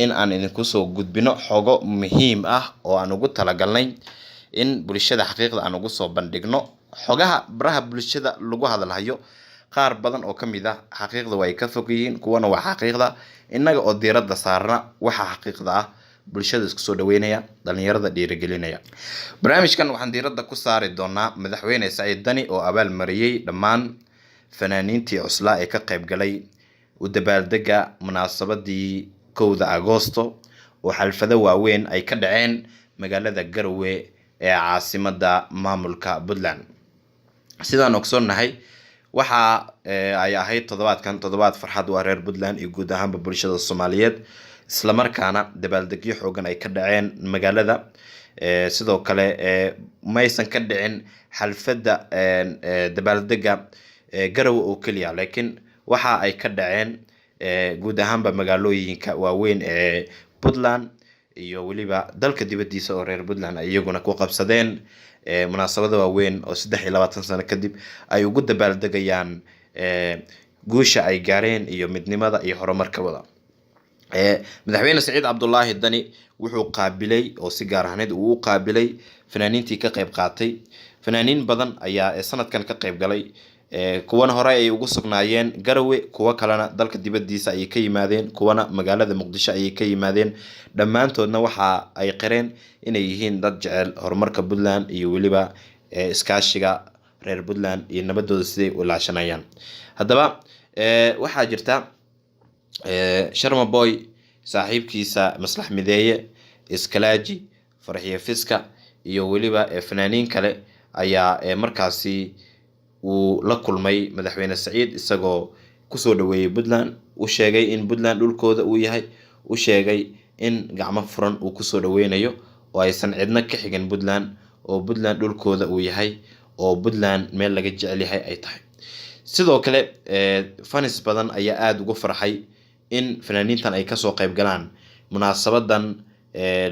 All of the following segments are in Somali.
in aan idinku soo gudbino xogo muhiim ah oo aan ugu talagalnay in bulshada xaqiiqda aan ugu soo bandhigno xogaha baraha bulshada lagu hadalhayo qaar badan oo kamid ah xaqiiqda way ka fog yihiin kuwana waa xaqiiqda innaga oo diiradda saarna waxa xaqiiqda ah bulshada isku soo dhaweynaya dhalinyarada dhiirigelinaya barnaamijkan waxaan diiradda ku saari doonaa madaxweyne Saciid Dani oo abaal mariyay dhammaan fanaaniintii cuslaa ee ka qayb galay u dabaaldega munaasabadii 1 Agoosto oo xalfado waaweyn ay ka dhaceen magaalada Garowe ee caasimadda maamulka Puntland sidaan ogsoonnahay waxa ay ahayd toddobaad farxad u ah reer Puntland iyo guud ahaan bulshada Soomaaliyeed isla markaana dabaaldegyo xoogan ay ka dhaceen magaalada sidoo kale maysan ka dhicin xalfada dabaaldega Garowe oo kaliya laakiin waxa ay ka dhaceen guud ahaan magaalooyinka waaweyn ee Puntland iyo waliba dalka dibadiisa oo reer Puntland ayaguna ku qabsadeen munaasabado waaweyn oo 23 sano kadib ay ugu dabaaldegayaan guusha ay gaareen iyo midnimada iyo horumarka wada madaxweyne Saciid Cabdullaahi Dani wuxuu qaabilay oo si gaar ahneed uu u qaabilay fanaaniintii ka qayb qaatay fanaaniin badan ayaa sanadkan ka qayb galay kuwana hore ay ugu sugnaayeen Garowe kuwa kalena dalka dibadiisa ay ka yimaadeen kuwana magaalada Muqdisho ay ka yimaadeen dhamaantoodna waxa ay qireen inay yihiin dad jecel horumarka Puntland iyo waliba iskaashiga reer Puntland iyo nabadooda siday u laashanayaan hadaba waxa jirta Sharma Boy saaxiibkiisa Maslax Mideeye Iskalaaji Farxiye Fiska iyo waliba fanaaniin kale ayaa markaasi uu la kulmay madaxweyne Saciid isagoo ku soo dhaweeyay Puntland u sheegay in Puntland dhulkooda uu yahay u sheegay in gacmo furan uu ku soo dhaweynayo oo aysan cidna ka xigin Puntland oo Puntland dhulkooda uu yahay oo Puntland meel laga jecel yahay ay tahay sidoo kale fanis badan ayaa aad ugu farxay in fanaaniintan ay ka soo qayb galaan munaasabadan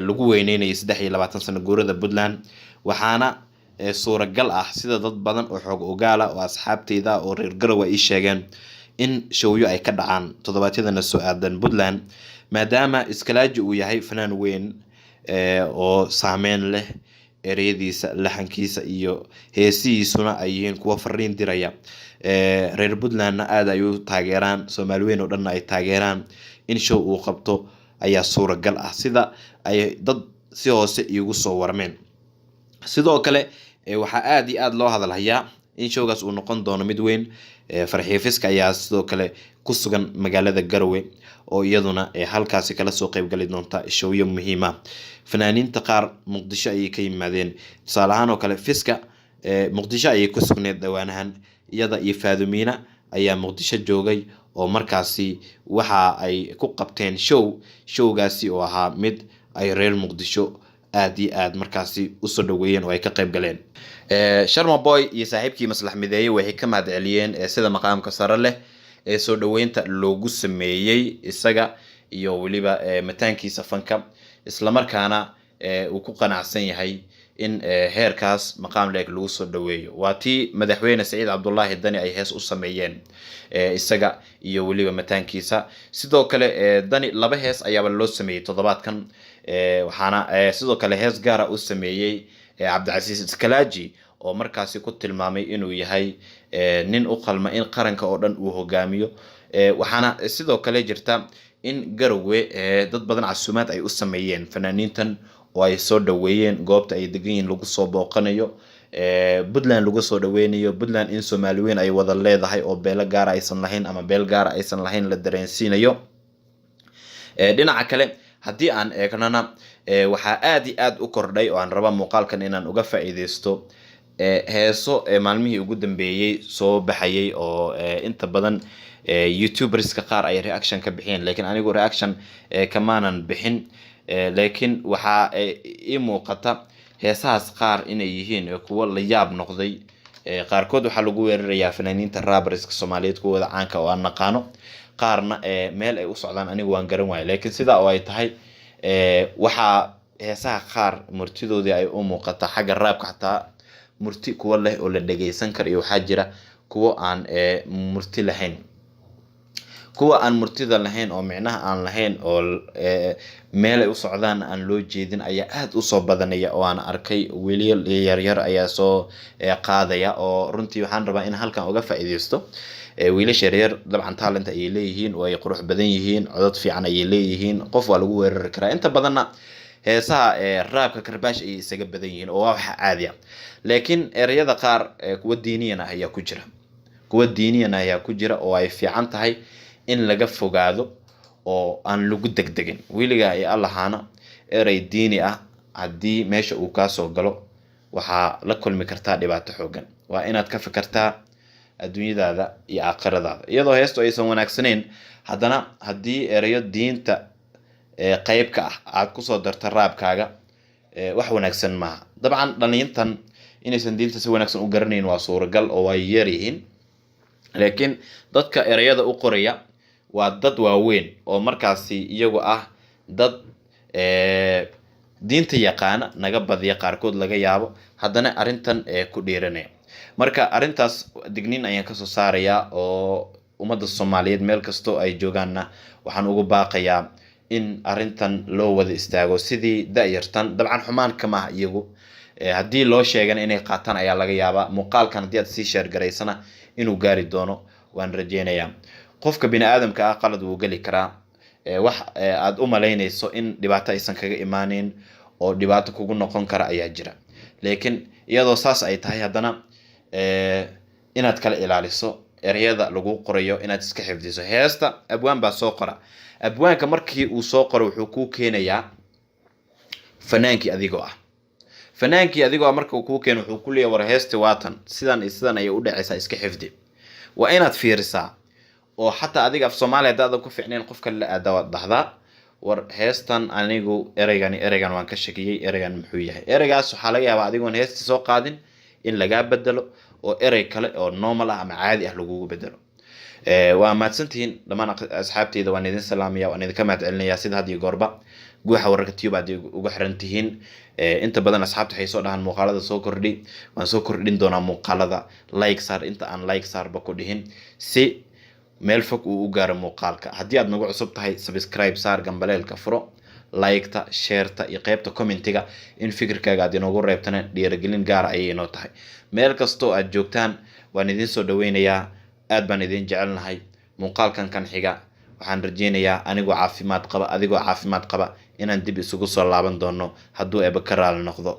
lagu weyneynay 23 sano guurada Puntland waxaana suuragal ah sida dad badan oo xoog ogaala oo asxaabteeda oo reer Garowe ay sheegeen in showyo ay ka dhacaan toddobaadyadana soo aadan Puntland maadaama Iskalaaji uu yahay fanaan weyn oo saameyn leh ereyadiisa laxankiisa iyo heesihiisuna ay yihiin kuwa fariin diraya reer Puntlandna aad ay u taageeraan Soomaaliyeed oo dhan ay taageeraan in show uu qabto ayaa suuragal ah sida ay dad si hoose igu soo warmeen sidoo kale waxa aad iyo aad loo hadalhayaa in showgaas uu noqon doono mid weyn Farxiye Fiska ayaa sidoo kale ku sugan magaalada Garowe oo iyaduna halkaas kala soo qayb gali doonta showyo muhiim ah fanaaniinta qaar Muqdisho ay ka yimaadeen salahan oo kale Fiska Muqdisho ay ku sugneed dhawaanahan iyada iyo Faadumiina ayaa Muqdisho joogay oo markaasi waxa ay ku qabteen showgaasi oo ahaa mid ay reer Muqdisho aad iyo aad markaasi u soo dhaweeyeen oo ay ka qayb galeen Sharma Boy iyo saaxiibkii Maslax Mideeye waxay ka mahadceliyeen sida maqaamka sare leh ee soo dhaweynta loogu sameeyay isaga iyo waliba mataankiisa fanka isla markaana uu ku qanacsan yahay in heerkaas maqaam leeg lagu soo dhaweeyo waatii madaxweyne Saciid Cabdullaahi Dani ay hees u sameeyeen isaga iyo waliba mataankiisa sidoo kale Dani laba hees ayaa loo sameeyay toddobaadkan waxaana sidoo kale hees gaar ah u sameeyay Cabdicasiis Iskalaaji oo markaasi ku tilmaamay inuu yahay nin u qalma in qaranka oo dhan uu hogaamiyo waxaana sidoo kale jirta in Garowe dad badan casuumaad ay u sameeyeen fanaaniintan oo ay soo dhaweeyeen goobta ay degan yihiin lagu soo booqanayo Puntland lagu soo dhaweynayo Puntland in Soomaaliyeed ay wada leedahay oo beelo gaar aysan lahayn ama beel gaar aysan lahayn la dareensiinayo dhinaca kale haddii aan eegnana waxa aad iyo aad u kordhay oo aan raba muuqaalkan inaan uga faa'iideysto heeso maalmihii ugu dambeeyay soo baxayay oo inta badan YouTuberska qaar ay reaction ka bixiyeen laakiin anigu reaction kamaanan bixin laakiin waxa ii muuqata heesahaas qaar inay yihiin kuwa la yaab noqday qaarkood waxa lagu weerarayaa fanaaniinta rapperska Soomaaliyeed kuwada caanka oo aan naqaano qaarna meel ay u socdaan anigu waan garan waayay laakiin sida oo ay tahay waxa heesaha qaar murtidoodii ay u muuqata xagga raabka xataa murti kuwa leh oo la dhageysan karo iyo waxa jira kuwa aan murti lahayn kuwa aan murtida lahayn oo micnaha aan lahayn oo meel ay u socdaan aan loo jeedin ayaa aad u soo badanaya oo aan arkay wiilal yaryar ayaa soo qaadaya oo runtii waxaan rabaa in halkan uga faa'iideysto wiilasha yaryar dabcan talent ay leeyihiin oo ay qurux badan yihiin codad fiican ay leeyihiin qof waa lagu weerari karaa inta badanna heesaha raabka karbaash ay isaga badan yihiin oo waxa caadi ah laakiin erayada qaar kuwa diiniyan ah ayaa ku jira oo ay fiican tahay in laga fogaado oo aan lagu degdegin wiliga ay allahana eray diini ah haddii meesha uu ka soo galo waxa la kulmi kartaa dhibaato xoogan waa inaad ka fikirtaa adduunyadaada iyo aakhiradaada iyadoo heesto aysan wanaagsaneyn haddana haddii erayo diinta qayb ka ah aad ku soo darto raabkaaga wax wanaagsan maaha dabcan dhalintan inaysan diinta si wanaagsan u garanayn waa suuragal oo ay yar yihiin laakiin dadka erayada u qoraya waa dad waaweyn oo markaasi iyagu ah dad diinta yaqaana naga badiya qaarkood laga yaabo haddana arrintan ku dhiiranaya marka arrintaas digniin ayaan kasoo saarayaa oo ummadda Soomaaliyeed meel kasto ay joogaanna waxaan ugu baaqayaa in arrintan loo wada istaago sidii da'yartan dabcan xumaan kama aha iyagu haddii loo sheegan inay qaataan ayaa laga yaabaa muuqaalkan haddii aad sii share garaysana inuu gaari doono waan rajeynayaa qofka bini aadamka ah qalad wuu gali karaa wax aad u malaynayso in dhibaato aysan kaga imaanin oo dhibaato kugu noqon kara ayaa jira laakiin iyadoo saas ay tahay haddana inaad kala ilaaliso erayada lagu qorayo inaad iska xifdiso heesta abwaan baa soo qora abwaanka markii uu soo qoro wuxuu ku keenayaa fanaankii adigoo marka uu ku keeno wuxuu ku leeyahay war heesti waatan sidan ay u dhacaysaa iska xifdi waa inaad fiirisaa oo xataa adiga af Soomaaliya dad ku fiicneen qofka la aadawa dhahdaa war heestan anigu eraygan waan ka shakiyay eraygan muxuu yahay eraygaas waxa laga yaabaa adigoon heesti soo qaadin in laga bedelo oo eray kale oo normal ah ama caadi ah lagu bedelo waa maadsantiin dhamaan asxaabteyda waan idin salaamaya waan idinka mahadcelinayaa sida had iyo goorba guuxa wararka tube aad ugu xiran tihiin inta badan asxaabta waxay soo dhahan muuqaalada soo kordhi waan soo kordhin doonaa muuqaalada like saar inta aan like saarba ku dhihin si meel fog uu u gaaro muuqaalka haddii aad nagu cusub tahay subscribe saar gambaleelka furo like-ta share-ta iyo qaybta commentiga in fikirkaaga aad inoogu reebtana dhiirigelin gaar ayay inoo tahay meel kastoo aad joogtaan waan idin soo dhaweynayaa aad baan idin jecelnahay muuqaalkan kan xiga waxaan rajeynayaa adigoo caafimaad qaba inaan dib isugu soo laaban doono hadduu eeba ka raali noqdo